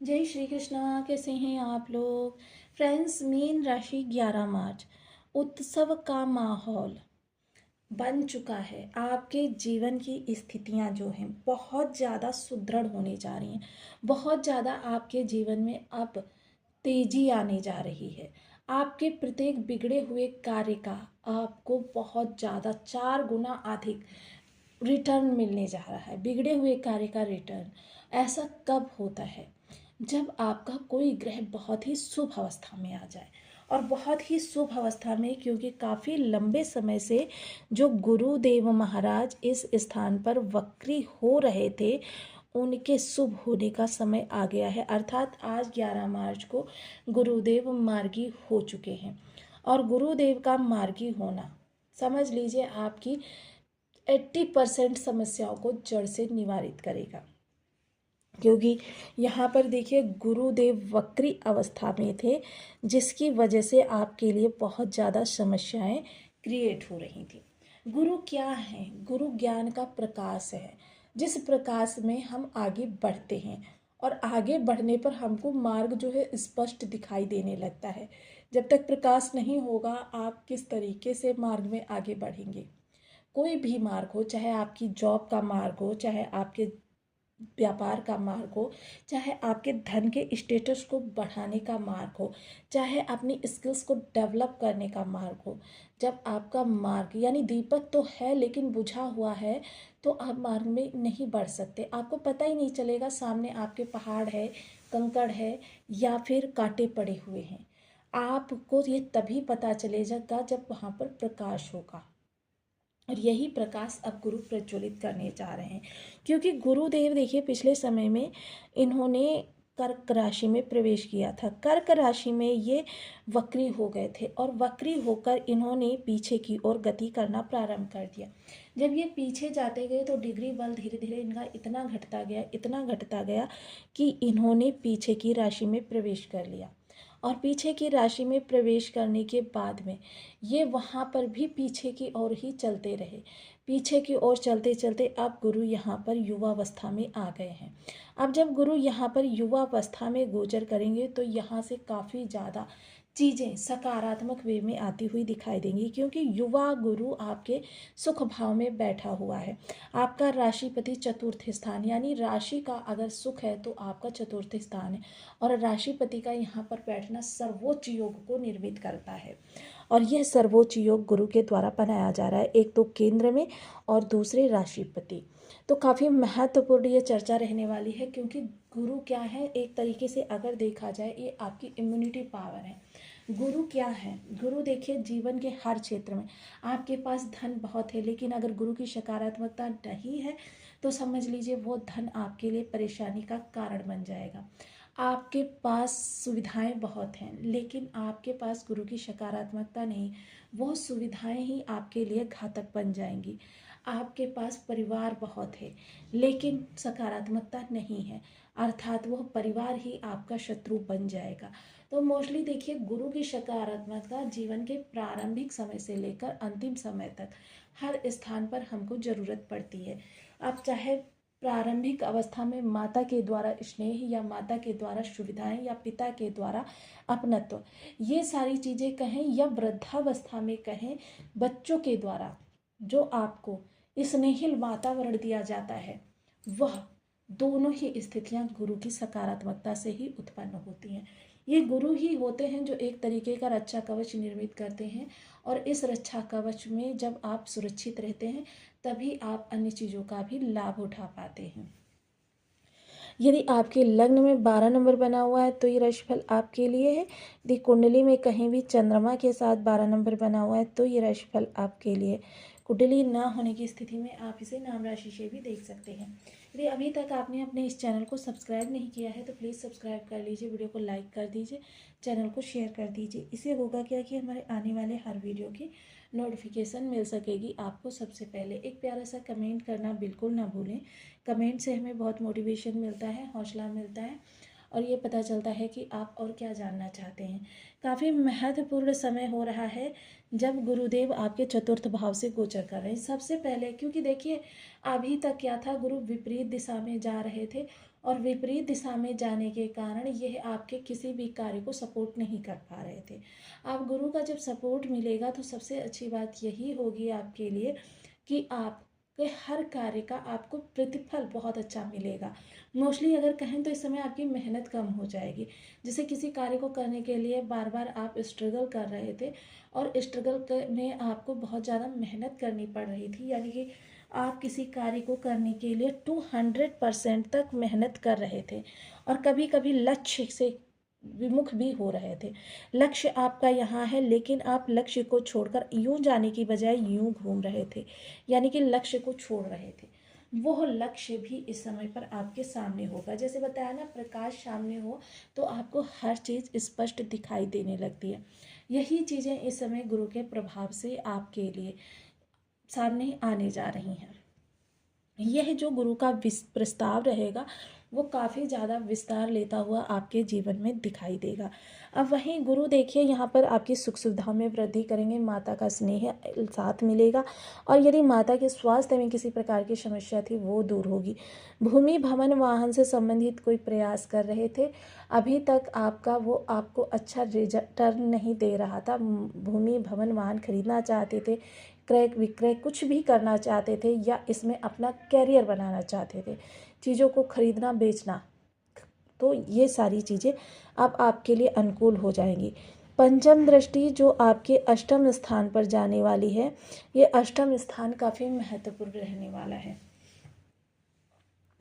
जय श्री कृष्णा। कैसे हैं आप लोग फ्रेंड्स। मीन राशि 11 मार्च, उत्सव का माहौल बन चुका है। आपके जीवन की स्थितियां जो हैं बहुत ज़्यादा सुदृढ़ होने जा रही हैं। बहुत ज़्यादा आपके जीवन में अब तेजी आने जा रही है। आपके प्रत्येक बिगड़े हुए कार्य का आपको बहुत ज़्यादा 4 गुना अधिक रिटर्न मिलने जा रहा है। बिगड़े हुए कार्य का रिटर्न ऐसा कब होता है? जब आपका कोई ग्रह बहुत ही शुभ अवस्था में आ जाए। और बहुत ही शुभ अवस्था में, क्योंकि काफ़ी लंबे समय से जो गुरुदेव महाराज इस स्थान पर वक्री हो रहे थे, उनके शुभ होने का समय आ गया है। अर्थात आज 11 मार्च को गुरुदेव मार्गी हो चुके हैं। और गुरुदेव का मार्गी होना समझ लीजिए आपकी 80% समस्याओं को जड़ से निवारित करेगा। क्योंकि यहाँ पर देखिए गुरुदेव वक्री अवस्था में थे, जिसकी वजह से आपके लिए बहुत ज़्यादा समस्याएं क्रिएट हो रही थी। गुरु क्या है? गुरु ज्ञान का प्रकाश है, जिस प्रकाश में हम आगे बढ़ते हैं। और आगे बढ़ने पर हमको मार्ग जो है स्पष्ट दिखाई देने लगता है। जब तक प्रकाश नहीं होगा, आप किस तरीके से मार्ग में आगे बढ़ेंगे? कोई भी मार्ग हो, चाहे आपकी जॉब का मार्ग हो, चाहे आपके व्यापार का मार्ग हो, चाहे आपके धन के स्टेटस को बढ़ाने का मार्ग हो, चाहे अपनी स्किल्स को डेवलप करने का मार्ग हो। जब आपका मार्ग यानी दीपक तो है लेकिन बुझा हुआ है, तो आप मार्ग में नहीं बढ़ सकते। आपको पता ही नहीं चलेगा सामने आपके पहाड़ है, कंकड़ है, या फिर कांटे पड़े हुए हैं। आपको ये तभी पता चलेगा जब वहाँ पर प्रकाश होगा। और यही प्रकाश अब गुरु प्रज्वलित करने जा रहे हैं। क्योंकि गुरुदेव देखिए पिछले समय में इन्होंने कर्क राशि में प्रवेश किया था। कर्क राशि में ये वक्री हो गए थे और वक्री होकर इन्होंने पीछे की ओर गति करना प्रारंभ कर दिया। जब ये पीछे जाते गए तो डिग्री बल धीरे धीरे इनका इतना घटता गया कि इन्होंने पीछे की राशि में प्रवेश कर लिया। और पीछे की राशि में प्रवेश करने के बाद में ये वहाँ पर भी पीछे की ओर ही चलते रहे। पीछे की ओर चलते चलते अब गुरु यहाँ पर युवावस्था में आ गए हैं। अब जब गुरु यहाँ पर युवावस्था में गोचर करेंगे तो यहाँ से काफ़ी ज़्यादा चीज़ें सकारात्मक वे में आती हुई दिखाई देंगी। क्योंकि युवा गुरु आपके सुख भाव में बैठा हुआ है। आपका राशिपति चतुर्थ स्थान, यानी राशि का अगर सुख है तो आपका चतुर्थ स्थान है। और राशिपति का यहाँ पर बैठना सर्वोच्च योग को निर्मित करता है। और यह सर्वोच्च योग गुरु के द्वारा बनाया जा रहा है, एक तो केंद्र में और दूसरे राशिपति। तो काफ़ी महत्वपूर्ण ये चर्चा रहने वाली है। क्योंकि गुरु क्या है, एक तरीके से अगर देखा जाए ये आपकी इम्यूनिटी पावर है। गुरु क्या है? गुरु देखिए जीवन के हर क्षेत्र में, आपके पास धन बहुत है लेकिन अगर गुरु की सकारात्मकता नहीं है तो समझ लीजिए वो धन आपके लिए परेशानी का कारण बन जाएगा। आपके पास सुविधाएं बहुत हैं लेकिन आपके पास गुरु की सकारात्मकता नहीं, वो सुविधाएं ही आपके लिए घातक बन जाएंगी। आपके पास परिवार बहुत है लेकिन सकारात्मकता नहीं है, अर्थात वह परिवार ही आपका शत्रु बन जाएगा। तो मोस्टली देखिए गुरु की सकारात्मकता जीवन के प्रारंभिक समय से लेकर अंतिम समय तक हर स्थान पर हमको ज़रूरत पड़ती है। आप चाहे प्रारंभिक अवस्था में माता के द्वारा स्नेह, या माता के द्वारा सुविधाएं, या पिता के द्वारा अपनत्व, ये सारी चीज़ें कहें, या वृद्धावस्था में कहें बच्चों के द्वारा जो आपको स्नेहिल वातावरण दिया जाता है, वह दोनों ही स्थितियां गुरु की सकारात्मकता से ही उत्पन्न होती हैं। ये गुरु ही होते हैं जो एक तरीके का रक्षा कवच निर्मित करते हैं। और इस रक्षा कवच में जब आप सुरक्षित रहते हैं तभी आप अन्य चीज़ों का भी लाभ उठा पाते हैं। यदि आपके लग्न में 12 नंबर बना हुआ है तो ये राशिफल आपके लिए है। यदि कुंडली में कहीं भी चंद्रमा के साथ 12 नंबर बना हुआ है तो ये राशिफल आपके लिए। कुंडली ना होने की स्थिति में आप इसे नाम राशि से भी देख सकते हैं। यदि अभी तक आपने अपने इस चैनल को सब्सक्राइब नहीं किया है तो प्लीज़ सब्सक्राइब कर लीजिए, वीडियो को लाइक कर दीजिए, चैनल को शेयर कर दीजिए। इससे होगा क्या कि हमारे आने वाले हर वीडियो की नोटिफिकेशन मिल सकेगी आपको सबसे पहले। एक प्यारा सा कमेंट करना बिल्कुल ना भूलें। कमेंट से हमें बहुत मोटिवेशन मिलता है, हौसला मिलता है, और ये पता चलता है कि आप और क्या जानना चाहते हैं। काफ़ी महत्वपूर्ण समय हो रहा है जब गुरुदेव आपके चतुर्थ भाव से गोचर कर रहे हैं सबसे पहले। क्योंकि देखिए अभी तक क्या था, गुरु विपरीत दिशा में जा रहे थे और विपरीत दिशा में जाने के कारण यह आपके किसी भी कार्य को सपोर्ट नहीं कर पा रहे थे। आप गुरु का जब सपोर्ट मिलेगा तो सबसे अच्छी बात यही होगी आपके लिए कि आपके हर कार्य का आपको प्रतिफल बहुत अच्छा मिलेगा। मोस्टली अगर कहें तो इस समय आपकी मेहनत कम हो जाएगी। जैसे किसी कार्य को करने के लिए बार बार आप स्ट्रगल कर रहे थे और स्ट्रगल में आपको बहुत ज़्यादा मेहनत करनी पड़ रही थी, यानी कि आप किसी कार्य को करने के लिए 200% तक मेहनत कर रहे थे और कभी कभी लक्ष्य से विमुख भी हो रहे थे। लक्ष्य आपका यहाँ है लेकिन आप लक्ष्य को छोड़कर यूं जाने की बजाय यूं घूम रहे थे, यानी कि लक्ष्य को छोड़ रहे थे। वो लक्ष्य भी इस समय पर आपके सामने होगा। जैसे बताया ना, प्रकाश सामने हो तो आपको हर चीज़ स्पष्ट दिखाई देने लगती है। यही चीज़ें इस समय गुरु के प्रभाव से आपके लिए सामने आने जा रही हैं। यह जो गुरु का प्रस्ताव रहेगा वो काफ़ी ज़्यादा विस्तार लेता हुआ आपके जीवन में दिखाई देगा। अब वहीं गुरु देखिए यहाँ पर आपकी सुख सुविधा में वृद्धि करेंगे, माता का स्नेह साथ मिलेगा और यदि माता के स्वास्थ्य में किसी प्रकार की समस्या थी वो दूर होगी। भूमि भवन वाहन से संबंधित कोई प्रयास कर रहे थे, अभी तक आपका वो आपको अच्छा रिटर्न नहीं दे रहा था। भूमि भवन वाहन खरीदना चाहते थे, क्रय विक्रय कुछ भी करना चाहते थे या इसमें अपना कैरियर बनाना चाहते थे, चीज़ों को खरीदना बेचना, तो ये सारी चीज़ें अब आपके लिए अनुकूल हो जाएंगी। पंचम दृष्टि जो आपके अष्टम स्थान पर जाने वाली है, ये अष्टम स्थान काफ़ी महत्वपूर्ण रहने वाला है।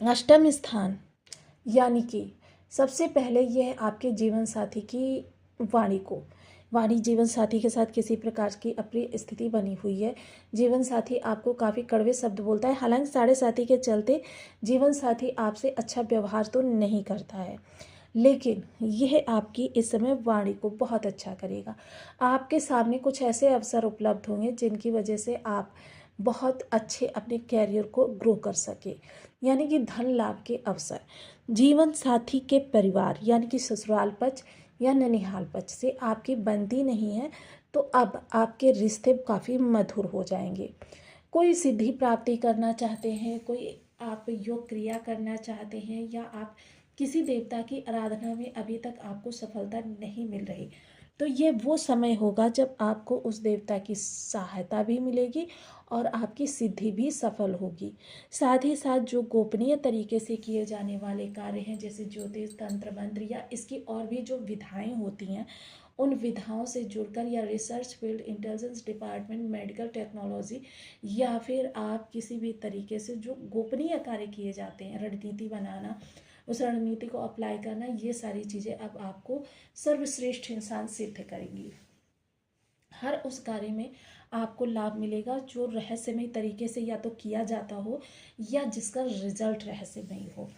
अष्टम स्थान यानी कि सबसे पहले यह आपके जीवन साथी की वाणी जीवन साथी के साथ किसी प्रकार की अप्रिय स्थिति बनी हुई है। जीवन साथी आपको काफ़ी कड़वे शब्द बोलता है, हालांकि साढ़े साथी के चलते जीवन साथी आपसे अच्छा व्यवहार तो नहीं करता है, लेकिन यह आपकी इस समय वाणी को बहुत अच्छा करेगा। आपके सामने कुछ ऐसे अवसर उपलब्ध होंगे जिनकी वजह से आप बहुत अच्छे अपने कैरियर को ग्रो कर सके, यानी कि धन लाभ के अवसर। जीवन साथी के परिवार यानी कि ससुराल पक्ष या ननिहाल पक्ष से आपकी बनती नहीं है तो अब आपके रिश्ते काफ़ी मधुर हो जाएंगे। कोई सिद्धि प्राप्ति करना चाहते हैं, कोई आप योग क्रिया करना चाहते हैं या आप किसी देवता की आराधना में अभी तक आपको सफलता नहीं मिल रही, तो ये वो समय होगा जब आपको उस देवता की सहायता भी मिलेगी और आपकी सिद्धि भी सफल होगी। साथ ही साथ जो गोपनीय तरीके से किए जाने वाले कार्य हैं, जैसे ज्योतिष तंत्र मंत्र या इसकी और भी जो विधाएं होती हैं, उन विधाओं से जुड़कर या research field, intelligence department, medical technology या फिर आप किसी भी तरीके से जो गोपनीय कार्य किए जाते हैं, रणनीति बनाना, उस रणनीति को अप्लाई करना, ये सारी चीज़ें अब आपको सर्वश्रेष्ठ इंसान सिद्ध करेंगी। हर उस कार्य में आपको लाभ मिलेगा जो रहस्यमय तरीके से या तो किया जाता हो या जिसका रिजल्ट रहस्यमय हो।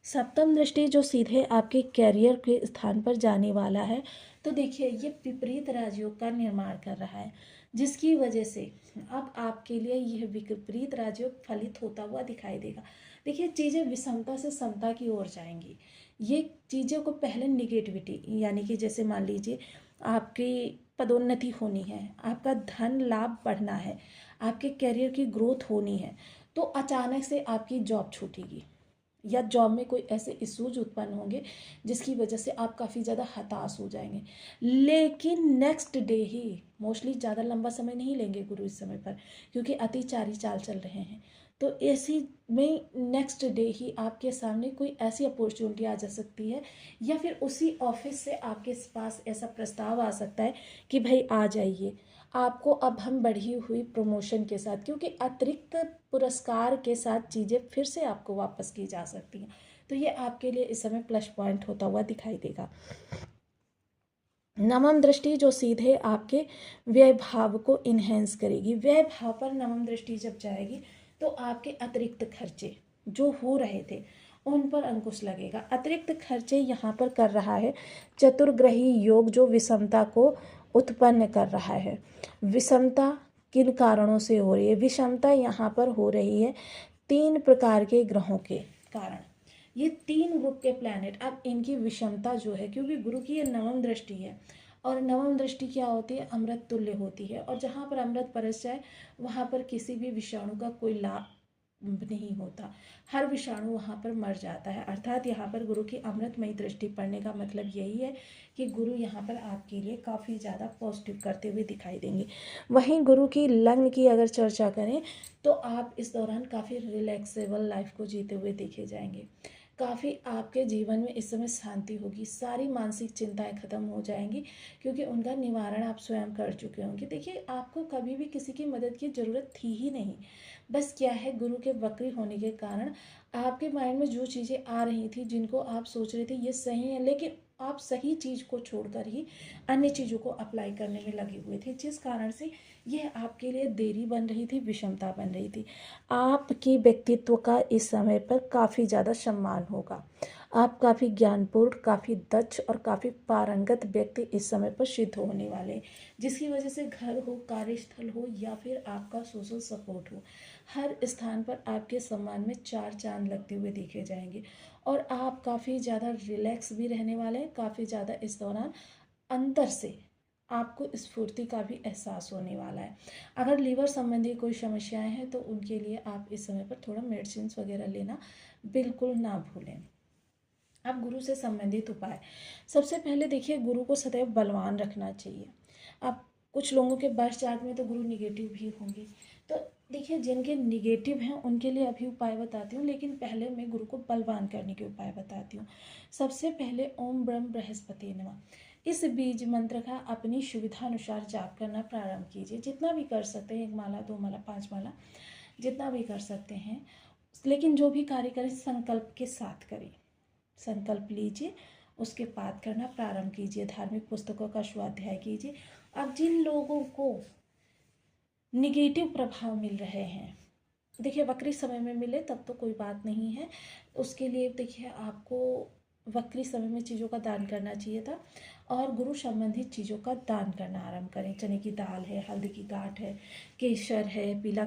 सप्तम दृष्टि जो सीधे आपके कैरियर के स्थान पर जाने वाला है, तो देखिए ये विपरीत राजयोग का निर्माण कर रहा है, जिसकी वजह से अब आपके लिए यह विपरीत राजयोग फलित होता हुआ दिखाई देगा। देखिए चीज़ें विषमता से समता की ओर जाएंगी। ये चीज़ों को पहले निगेटिविटी, यानी कि जैसे मान लीजिए आपकी पदोन्नति होनी है, आपका धन लाभ बढ़ना है, आपके करियर की ग्रोथ होनी है, तो अचानक से आपकी जॉब छूटेगी या जॉब में कोई ऐसे इश्यूज उत्पन्न होंगे जिसकी वजह से आप काफ़ी ज़्यादा हताश हो जाएंगे। लेकिन नेक्स्ट डे ही, मोस्टली ज़्यादा लंबा समय नहीं लेंगे गुरु इस समय पर, क्योंकि अतिचारी चाल चल रहे हैं, तो ऐसी में नेक्स्ट डे ही आपके सामने कोई ऐसी अपॉर्चुनिटी आ जा सकती है या फिर उसी ऑफिस से आपके पास ऐसा प्रस्ताव आ सकता है कि भाई आ जाइए, आपको अब हम बढ़ी हुई प्रमोशन के साथ, क्योंकि अतिरिक्त पुरस्कार के साथ चीज़ें फिर से आपको वापस की जा सकती हैं, तो ये आपके लिए इस समय प्लस पॉइंट होता हुआ दिखाई देगा। नवम दृष्टि जो सीधे आपके व्यय भाव को इन्हेंस करेगी। व्यय भाव पर नवम दृष्टि जब जाएगी तो आपके अतिरिक्त खर्चे जो हो रहे थे उन पर अंकुश लगेगा। अतिरिक्त खर्चे यहाँ पर कर रहा है चतुर्ग्रही योग जो विषमता को उत्पन्न कर रहा है। विषमता किन कारणों से हो रही है? विषमता यहाँ पर हो रही है 3 प्रकार के ग्रहों के कारण। ये 3 ग्रुप के प्लैनेट, अब इनकी विषमता जो है, क्योंकि गुरु की ये नवम दृष्टि है और नवम दृष्टि क्या होती है? अमृत तुल्य होती है, और जहाँ पर अमृत बरस जाए वहाँ पर किसी भी विषाणु का कोई लाभ नहीं होता, हर विषाणु वहाँ पर मर जाता है। अर्थात यहाँ पर गुरु की अमृतमयी दृष्टि पड़ने का मतलब यही है कि गुरु यहाँ पर आपके लिए काफ़ी ज़्यादा पॉजिटिव करते हुए दिखाई देंगे। वहीं गुरु की लग्न की अगर चर्चा करें तो आप इस दौरान काफ़ी रिलैक्सेबल लाइफ को जीते हुए देखे जाएंगे। काफ़ी आपके जीवन में इस समय शांति होगी, सारी मानसिक चिंताएं खत्म हो जाएंगी क्योंकि उनका निवारण आप स्वयं कर चुके होंगे। देखिए, आपको कभी भी किसी की मदद की ज़रूरत थी ही नहीं। बस क्या है, गुरु के वक्री होने के कारण आपके माइंड में जो चीज़ें आ रही थी, जिनको आप सोच रहे थे ये सही है, लेकिन आप सही चीज़ को छोड़कर ही अन्य चीज़ों को अप्लाई करने में लगे हुए थे, जिस कारण से यह आपके लिए देरी बन रही थी, विषमता बन रही थी। आपकी व्यक्तित्व का इस समय पर काफ़ी ज़्यादा सम्मान होगा। आप काफ़ी ज्ञानपूर्ण, काफ़ी दक्ष और काफ़ी पारंगत व्यक्ति इस समय पर सिद्ध होने वाले हैं, जिसकी वजह से घर हो, कार्यस्थल हो या फिर आपका सोशल सपोर्ट हो, हर स्थान पर आपके सम्मान में चार चांद लगते हुए देखे जाएंगे। और आप काफ़ी ज़्यादा रिलैक्स भी रहने वाले हैं, काफ़ी ज़्यादा इस दौरान अंदर से आपको स्फूर्ति का भी एहसास होने वाला है। अगर लीवर संबंधी कोई समस्याएं हैं तो उनके लिए आप इस समय पर थोड़ा मेडिसिन वगैरह लेना बिल्कुल ना भूलें। अब गुरु से संबंधित उपाय, सबसे पहले देखिए, गुरु को सदैव बलवान रखना चाहिए। अब कुछ लोगों के बर्थ चार्ट में तो गुरु निगेटिव भी होंगे, तो देखिए जिनके निगेटिव हैं उनके लिए अभी उपाय बताती हूँ, लेकिन पहले मैं गुरु को बलवान करने के उपाय बताती हूँ। सबसे पहले ओम ब्रह्म बृहस्पति नमः इस बीज मंत्र का अपनी सुविधा अनुसार जाप करना प्रारंभ कीजिए। जितना भी कर सकते हैं, 1 माला 2 माला 5 माला जितना भी कर सकते हैं, लेकिन जो भी कार्य करें संकल्प के साथ करें। संकल्प लीजिए, उसके बाद करना प्रारंभ कीजिए। धार्मिक पुस्तकों का स्वाध्याय कीजिए। अब जिन लोगों को निगेटिव प्रभाव मिल रहे हैं, देखिए वक्री समय में मिले तब तो कोई बात नहीं है, उसके लिए देखिए आपको वक्री समय में चीज़ों का दान करना चाहिए था और गुरु संबंधित चीज़ों का दान करना आरंभ करें। चने की दाल है, हल्दी की गांठ है, केसर है, पीला